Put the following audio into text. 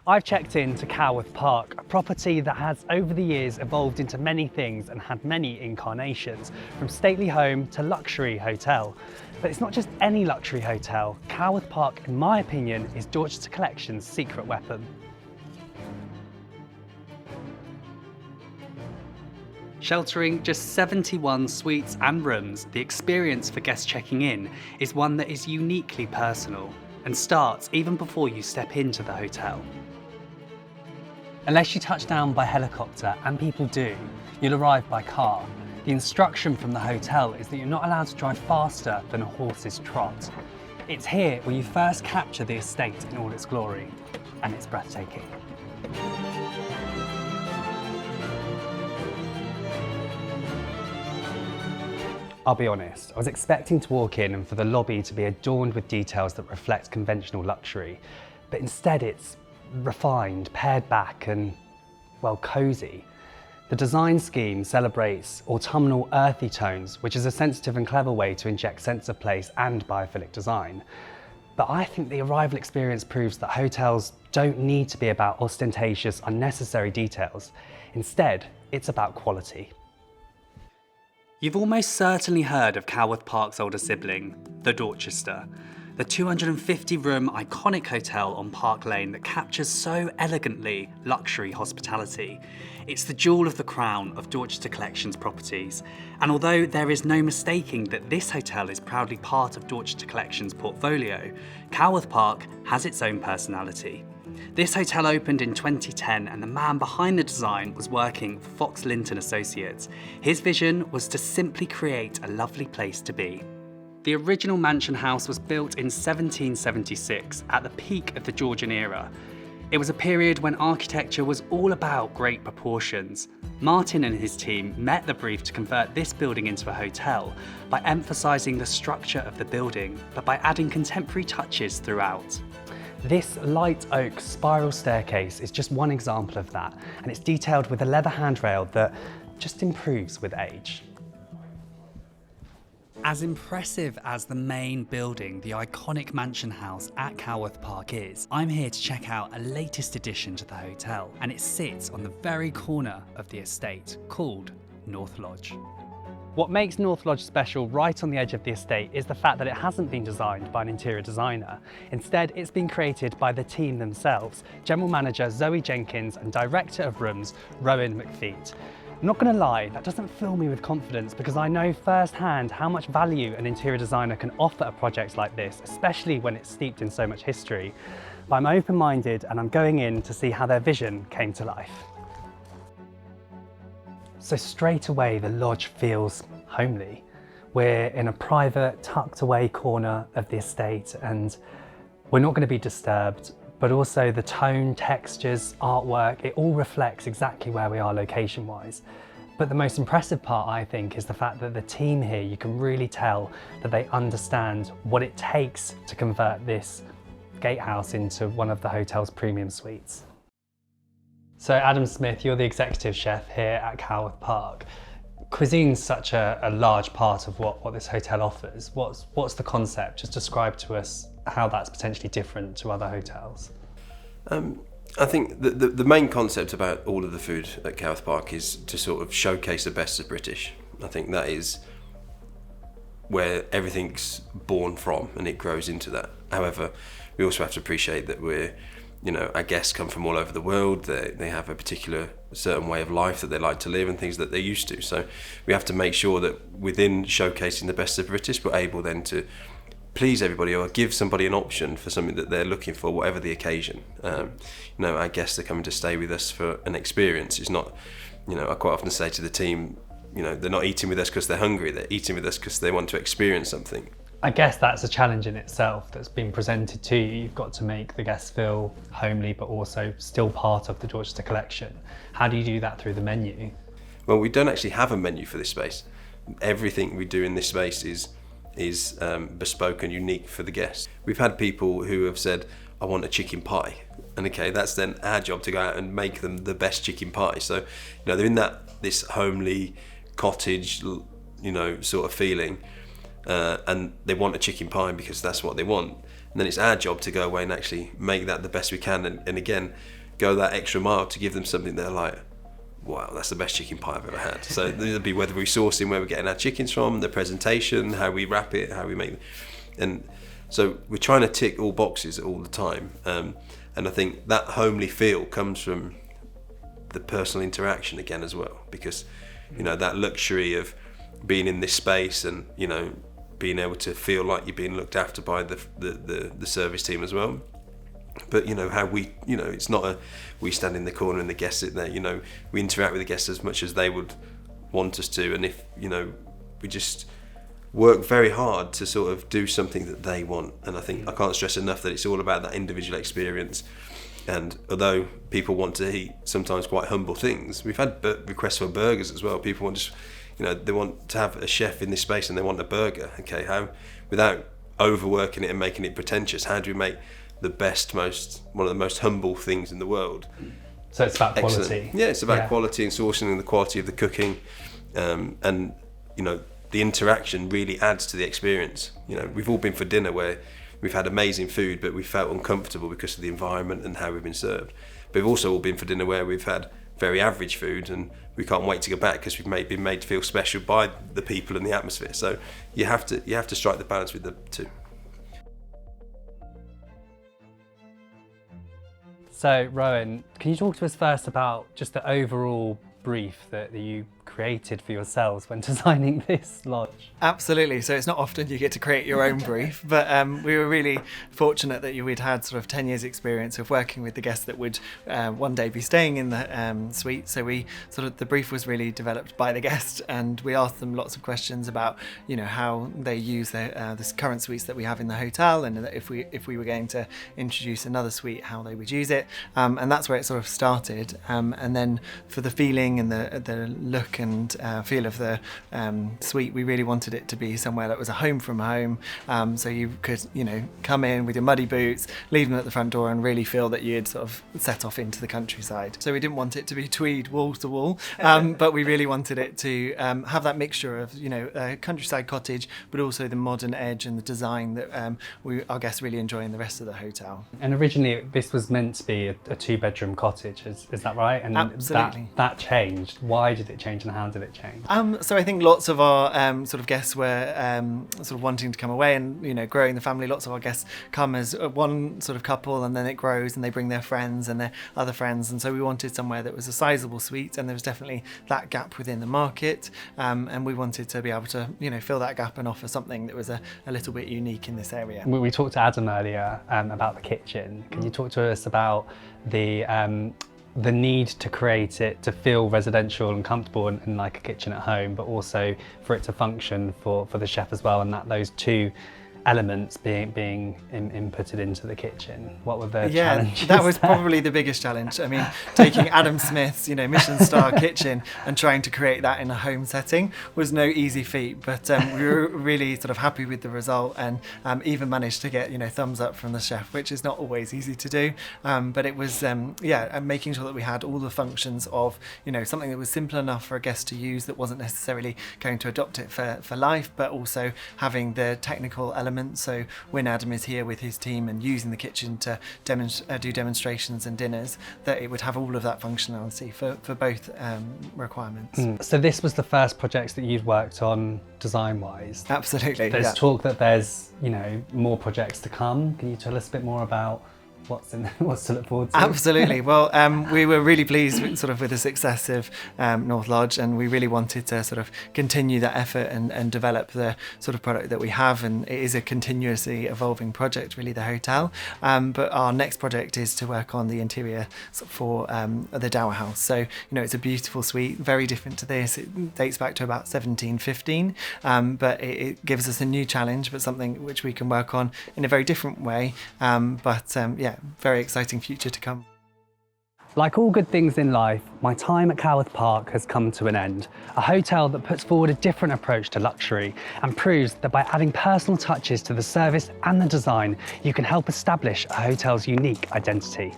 I've checked in to Coworth Park, a property that has over the years evolved into many things and had many incarnations, from stately home to luxury hotel. But it's not just any luxury hotel. Coworth Park, in my opinion, is Dorchester Collection's secret weapon. Sheltering just 71 suites and rooms, the experience for guests checking in is one that is uniquely personal and starts even before you step into the hotel. Unless you touch down by helicopter, and people do, you'll arrive by car. The instruction from the hotel is that you're not allowed to drive faster than a horse's trot. It's here where you first capture the estate in all its glory, and it's breathtaking. I'll be honest, I was expecting to walk in and for the lobby to be adorned with details that reflect conventional luxury, but instead it's refined, pared back and, well, cosy. The design scheme celebrates autumnal earthy tones, which is a sensitive and clever way to inject sense of place and biophilic design. But I think the arrival experience proves that hotels don't need to be about ostentatious, unnecessary details. Instead, it's about quality. You've almost certainly heard of Coworth Park's older sibling, the Dorchester, the 250-room iconic hotel on Park Lane that captures so elegantly luxury hospitality. It's the jewel of the crown of Dorchester Collection's properties, and although there is no mistaking that this hotel is proudly part of Dorchester Collection's portfolio, Coworth Park has its own personality. This hotel opened in 2010 and the man behind the design was working for Fox Linton Associates. His vision was to simply create a lovely place to be. The original mansion house was built in 1776 at the peak of the Georgian era. It was a period when architecture was all about great proportions. Martin and his team met the brief to convert this building into a hotel by emphasising the structure of the building, but by adding contemporary touches throughout. This light oak spiral staircase is just one example of that, and it's detailed with a leather handrail that just improves with age. As impressive as the main building, the iconic mansion house at Coworth Park is, I'm here to check out a latest addition to the hotel, and it sits on the very corner of the estate, called North Lodge. What makes North Lodge special right on the edge of the estate is the fact that it hasn't been designed by an interior designer. Instead, it's been created by the team themselves, General Manager Zoe Jenkins and Director of Rooms Rowan McFeet. I'm not going to lie, that doesn't fill me with confidence because I know firsthand how much value an interior designer can offer a project like this, especially when it's steeped in so much history. But I'm open-minded and I'm going in to see how their vision came to life. So straight away, the lodge feels homely. We're in a private, tucked away corner of the estate and we're not going to be disturbed, but also the tone, textures, artwork, it all reflects exactly where we are location-wise. But the most impressive part, I think, is the fact that the team here, you can really tell that they understand what it takes to convert this gatehouse into one of the hotel's premium suites. So Adam Smith, you're the executive chef here at Coworth Park. Cuisine's such a large part of what this hotel offers. What's the concept? Just describe to us how that's potentially different to other hotels. I think the main concept about all of the food at Coworth Park is to sort of showcase the best of British. I think that is where everything's born from and it grows into that. However, we also have to appreciate that our guests come from all over the world. They have a particular certain way of life that they like to live and things that they're used to. So we have to make sure that within showcasing the best of British, we're able then to please everybody or give somebody an option for something that they're looking for, whatever the occasion. Our guests are coming to stay with us for an experience. It's not, I quite often say to the team, they're not eating with us because they're hungry. They're eating with us because they want to experience something. I guess that's a challenge in itself that's been presented to you. You've got to make the guests feel homely, but also still part of the Dorchester Collection. How do you do that through the menu? Well, we don't actually have a menu for this space. Everything we do in this space is bespoke and unique for the guests. We've had people who have said, I want a chicken pie. And okay, that's then our job to go out and make them the best chicken pie. So, they're in this homely cottage, sort of feeling. And they want a chicken pie because that's what they want. And then it's our job to go away and actually make that the best we can, and again, go that extra mile to give them something they're like, wow, that's the best chicken pie I've ever had. So it'll be whether we're sourcing where we're getting our chickens from, the presentation, how we wrap it, how we make it. And so we're trying to tick all boxes all the time. And I think that homely feel comes from the personal interaction again as well, because, you know, that luxury of being in this space and, you know, being able to feel like you're being looked after by the service team as well. But, you know, how we, you know, it's not we stand in the corner and the guests sit there, you know, we interact with the guests as much as they would want us to. And if, you know, we just work very hard to sort of do something that they want. And I think I can't stress enough that it's all about that individual experience. And although people want to eat sometimes quite humble things, we've had requests for burgers as well. People want just, you know, they want to have a chef in this space and they want a burger. Okay, how, without overworking it and making it pretentious, how do we make the best, one of the most humble things in the world? So it's about Excellent. quality. Yeah, it's about quality and sourcing and the quality of the cooking, and, you know, the interaction really adds to the experience. You know, we've all been for dinner where we've had amazing food, but we felt uncomfortable because of the environment and how we've been served. But we've also all been for dinner where we've had very average food and we can't wait to go back because we've been made to feel special by the people and the atmosphere. So you have to strike the balance with the two. So Rowan, can you talk to us first about just the overall brief that you created for yourselves when designing this lodge? Absolutely. So it's not often you get to create your own brief, but we were really fortunate that we'd had sort of 10 years experience of working with the guests that would one day be staying in the suite. So the brief was really developed by the guest, and we asked them lots of questions about, you know, how they use this current suites that we have in the hotel, and if we were going to introduce another suite, how they would use it. And that's where it sort of started. And then for the feeling and the look and feel of the suite, we really wanted it to be somewhere that was a home from home, so you could, you know, come in with your muddy boots, leave them at the front door, and really feel that you'd sort of set off into the countryside. So we didn't want it to be tweed wall to wall, but we really wanted it to have that mixture of, you know, a countryside cottage, but also the modern edge and the design that our guests really enjoy in the rest of the hotel. And originally this was meant to be a two-bedroom cottage, is that right? And absolutely. That changed. Why did it change and how did it change? So I think lots of our sort of guests were sort of wanting to come away and, you know, growing the family. Lots of our guests come as one sort of couple, and then it grows and they bring their friends and their other friends. And so we wanted somewhere that was a sizable suite, and there was definitely that gap within the market. And we wanted to be able to, you know, fill that gap and offer something that was a little bit unique in this area. We talked to Adam earlier about the kitchen. Can you talk to us about the need to create it to feel residential and comfortable and like a kitchen at home, but also for it to function for the chef as well, and that those two elements being inputted into the kitchen? What were the challenges? That was probably the biggest challenge. I mean, taking Adam Smith's, you know, Michelin star kitchen and trying to create that in a home setting was no easy feat, but we were really sort of happy with the result, and even managed to get, you know, thumbs up from the chef, which is not always easy to do, but it was making sure that we had all the functions of, you know, something that was simple enough for a guest to use, that wasn't necessarily going to adopt it for life, but also having the technical elements. So when Adam is here with his team and using the kitchen to do demonstrations and dinners, that it would have all of that functionality for both requirements. So this was the first project that you'd worked on design-wise? Absolutely. There's talk that there's, you know, more projects to come. Can you tell us a bit more about what's to look forward to? Absolutely. Well, we were really pleased with the success of North Lodge, and we really wanted to sort of continue that effort and develop the sort of product that we have, and it is a continuously evolving project, really, the hotel. But our next project is to work on the interior for the Dower House. So, you know, it's a beautiful suite, very different to this. It dates back to about 1715, but it gives us a new challenge, but something which we can work on in a very different way. Very exciting future to come. Like all good things in life, my time at Coworth Park has come to an end. A hotel that puts forward a different approach to luxury and proves that by adding personal touches to the service and the design, you can help establish a hotel's unique identity.